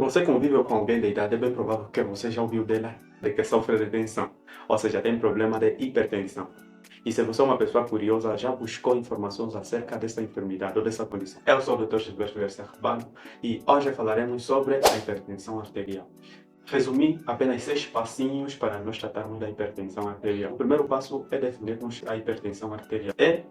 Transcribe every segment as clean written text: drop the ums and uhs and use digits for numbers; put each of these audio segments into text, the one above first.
você convive com alguém de idade, é bem provável que você já ouviu dela de que sofre de tensão, ou seja, tem problema de hipertensão. E se você é uma pessoa curiosa, já buscou informações acerca dessa enfermidade ou dessa condição? Eu sou o Dr. Gilberto Garcia Rabano e hoje falaremos sobre a hipertensão arterial. Resumi apenas 6 passinhos para nós tratarmos da hipertensão arterial. O primeiro passo é definirmos a hipertensão arterial. É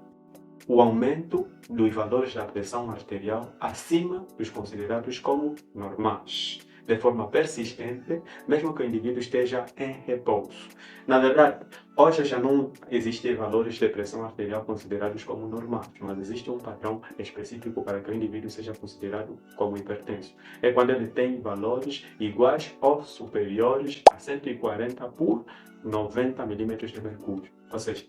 o aumento dos valores da pressão arterial acima dos considerados como normais, de forma persistente, mesmo que o indivíduo esteja em repouso. Na verdade, hoje já não existem valores de pressão arterial considerados como normais, mas existe um padrão específico para que o indivíduo seja considerado como hipertenso. É quando ele tem valores iguais ou superiores a 140 por 90 milímetros de mercúrio, ou seja,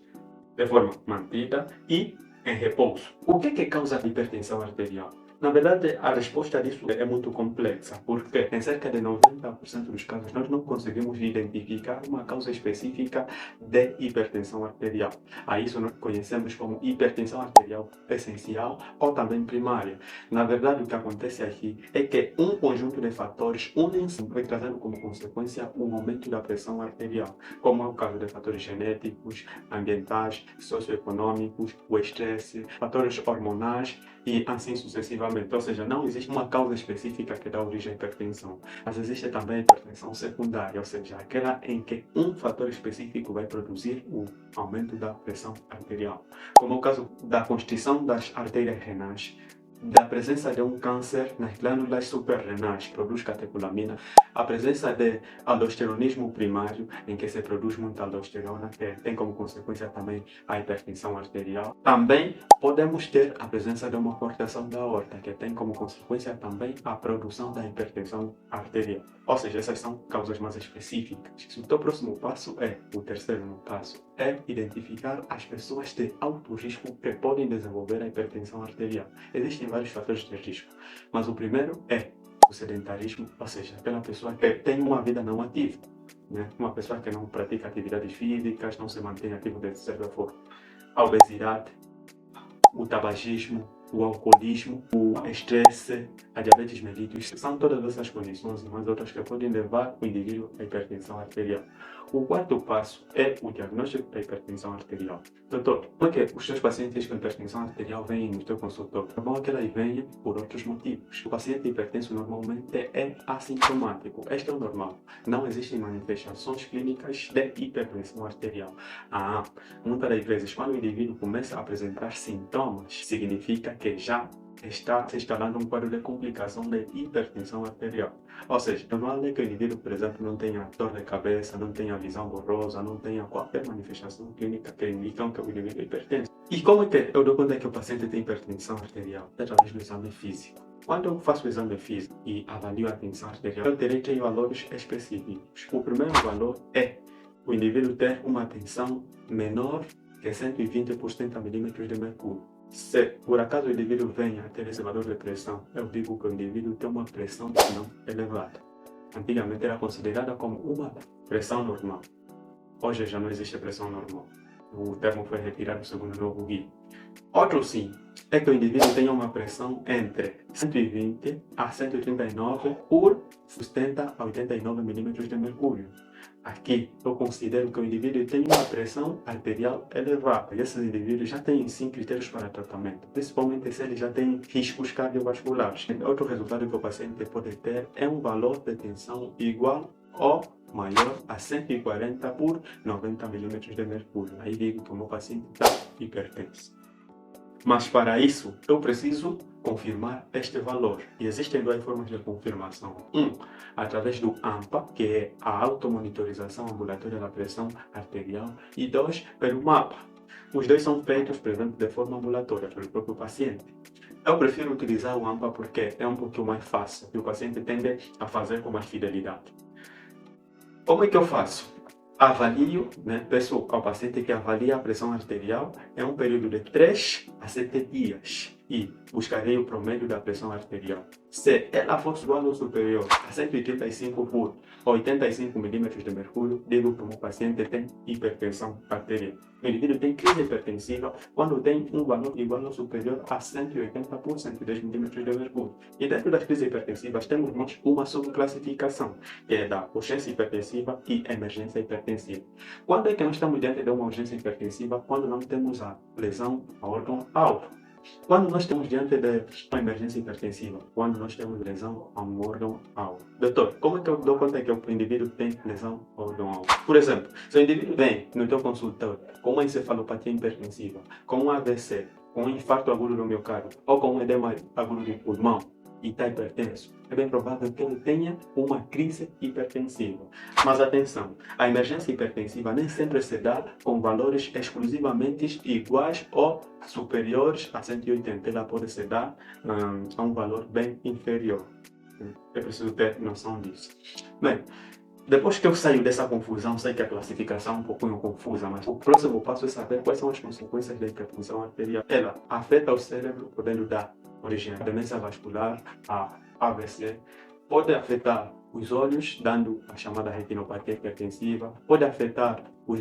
de forma mantida e em repouso. O que causa a hipertensão arterial? Na verdade, a resposta disso é muito complexa, porque em cerca de 90% dos casos nós não conseguimos identificar uma causa específica de hipertensão arterial. A isso nós conhecemos como hipertensão arterial essencial ou também primária. Na verdade, o que acontece aqui é que um conjunto de fatores unem-se e trazendo como consequência um aumento da pressão arterial, como é o caso de fatores genéticos, ambientais, socioeconômicos, o estresse, fatores hormonais e assim sucessivamente. Ou seja, não existe uma causa específica que dá origem à hipertensão, mas existe também a hipertensão secundária, ou seja, aquela em que um fator específico vai produzir o aumento da pressão arterial, como o caso da constrição das artérias renais, da presença de um câncer nas glândulas suprarrenais, que produz catecolamina, a presença de aldosteronismo primário, em que se produz muita aldosterona, que tem como consequência também a hipertensão arterial. Também podemos ter a presença de uma cortação da aorta, que tem como consequência também a produção da hipertensão arterial. Ou seja, essas são causas mais específicas. O teu próximo passo o terceiro passo, é identificar as pessoas de alto risco que podem desenvolver a hipertensão arterial. Existem vários fatores de risco, mas o primeiro é o sedentarismo, ou seja, aquela pessoa que tem uma vida não ativa, né? Uma pessoa que não pratica atividades físicas, não se mantém ativo de certa forma. A obesidade, o tabagismo, o alcoolismo, o estresse, a diabetes mellitus, são todas essas condições e mais outras que podem levar o indivíduo à hipertensão arterial. O quarto passo é o diagnóstico da hipertensão arterial. Doutor, como é que os seus pacientes com hipertensão arterial vêm no seu consultório? É bom que elas venham por outros motivos. O paciente hipertenso normalmente é assintomático. Este é o normal. Não existem manifestações clínicas de hipertensão arterial. Muitas das vezes, quando o indivíduo começa a apresentar sintomas, significa que já está se instalando um quadro de complicação de hipertensão arterial. Ou seja, normal é que o indivíduo, por exemplo, não tenha dor de cabeça, não tenha visão borrosa, não tenha qualquer manifestação clínica que indique que o indivíduo é hipertenso. E como é que eu dou conta que o paciente tem hipertensão arterial? Através do exame físico. Quando eu faço o exame físico e avalio a tensão arterial, eu terei 3 valores específicos. O primeiro valor é o indivíduo ter uma tensão menor que 120 por 70 milímetros de mercúrio. Se por acaso o indivíduo venha a ter esse valor de pressão, eu digo que o indivíduo tem uma pressão não elevada. Antigamente era considerada como uma pressão normal. Hoje já não existe pressão normal. O termo foi retirado segundo o novo guia. Outro sim é que o indivíduo tenha uma pressão entre 120 a 139 por 70 a 89 milímetros de mercúrio. Aqui eu considero que o indivíduo tem uma pressão arterial elevada e esses indivíduos já têm sim critérios para tratamento, principalmente se eles já têm riscos cardiovasculares. Outro resultado que o paciente pode ter é um valor de tensão igual ou maior a 140 por 90 milímetros de mercúrio. Aí digo que o meu paciente está hipertenso. Mas para isso, eu preciso confirmar este valor. E existem 2 formas de confirmação. Através do AMPA, que é a automonitorização ambulatória da pressão arterial, e 2, pelo MAPA. Os 2 são feitos, por exemplo, de forma ambulatória, pelo próprio paciente. Eu prefiro utilizar o AMPA porque é um pouquinho mais fácil e o paciente tende a fazer com mais fidelidade. Como é que eu faço? Avalio, peço ao paciente que avalie a pressão arterial em um período de 3 a 7 dias. e buscarei o promédio da pressão arterial. Se ela for igual ou superior a 135 por 85 milímetros de mercúrio, digo que o meu paciente tem hipertensão arterial. O indivíduo tem crise hipertensiva quando tem um valor igual ou superior a 180 por 110 milímetros de mercúrio. E dentro das crises hipertensivas temos nós uma subclassificação, que é da urgência hipertensiva e emergência hipertensiva. Quando é que nós estamos diante de uma urgência hipertensiva? Quando não temos a lesão ao órgão-alvo. Quando nós estamos diante de uma emergência hipertensiva, quando nós temos lesão a um órgão-alvo. Doutor, como é que eu dou conta que o indivíduo tem lesão ao órgão-alvo? Por exemplo, se o indivíduo vem no teu consultório com uma encefalopatia hipertensiva, com um AVC, com um infarto agudo do miocárdio ou com um edema agudo de pulmão, e está hipertenso, é bem provável que ele tenha uma crise hipertensiva. Mas atenção, a emergência hipertensiva nem sempre se dá com valores exclusivamente iguais ou superiores a 180. Ela pode se dar a um valor bem inferior. É preciso ter noção disso. Bem, depois que eu saio dessa confusão, sei que a classificação é um pouquinho confusa, mas o próximo passo é saber quais são as consequências da hipertensão arterial. Ela afeta o cérebro, podendo dar origem à demência vascular, a AVC, pode afetar os olhos, dando a chamada retinopatia hipertensiva, pode afetar os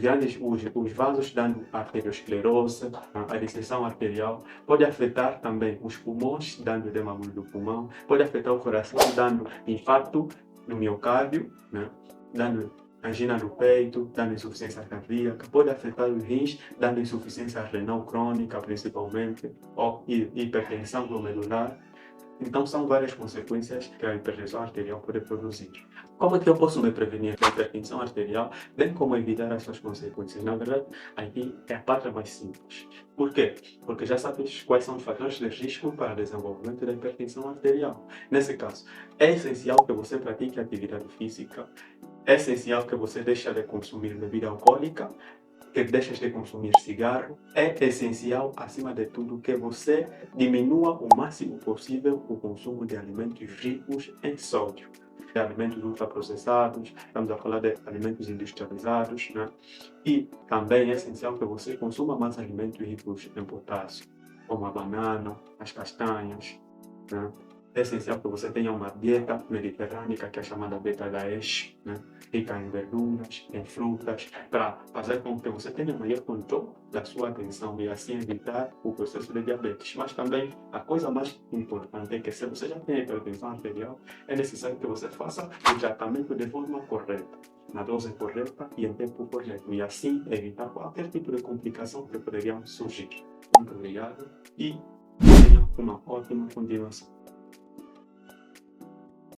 vasos, dando arteriosclerose, a dissensão arterial, pode afetar também os pulmões, dando edema agudo do pulmão, pode afetar o coração, dando infarto no miocárdio, né? Dando angina do peito, dando insuficiência cardíaca, pode afetar os rins, dando insuficiência renal crônica, principalmente, ou hipertensão glomerular. Então, são várias consequências que a hipertensão arterial pode produzir. Como é que eu posso me prevenir da hipertensão arterial, bem como evitar essas consequências? Na verdade, aqui é a parte mais simples. Por quê? Porque já sabes quais são os fatores de risco para o desenvolvimento da hipertensão arterial. Nesse caso, é essencial que você pratique atividade física, é essencial que você deixe de consumir bebida alcoólica, que deixes de consumir cigarro. É essencial, acima de tudo, que você diminua o máximo possível o consumo de alimentos ricos em sódio. De alimentos ultraprocessados, estamos a falar de alimentos industrializados, né? E também é essencial que você consuma mais alimentos ricos em potássio, como a banana, as castanhas, né? É essencial que você tenha uma dieta mediterrânica, que é chamada beta-10, né? Rica em verduras, em frutas, para fazer com que você tenha maior controle da sua atenção e assim evitar o processo de diabetes. Mas também, a coisa mais importante é que se você já tem hipertensão arterial, é necessário que você faça o tratamento de forma correta, na dose correta e em tempo correto, e assim evitar qualquer tipo de complicação que poderia surgir. Muito obrigado e tenha uma ótima continuação.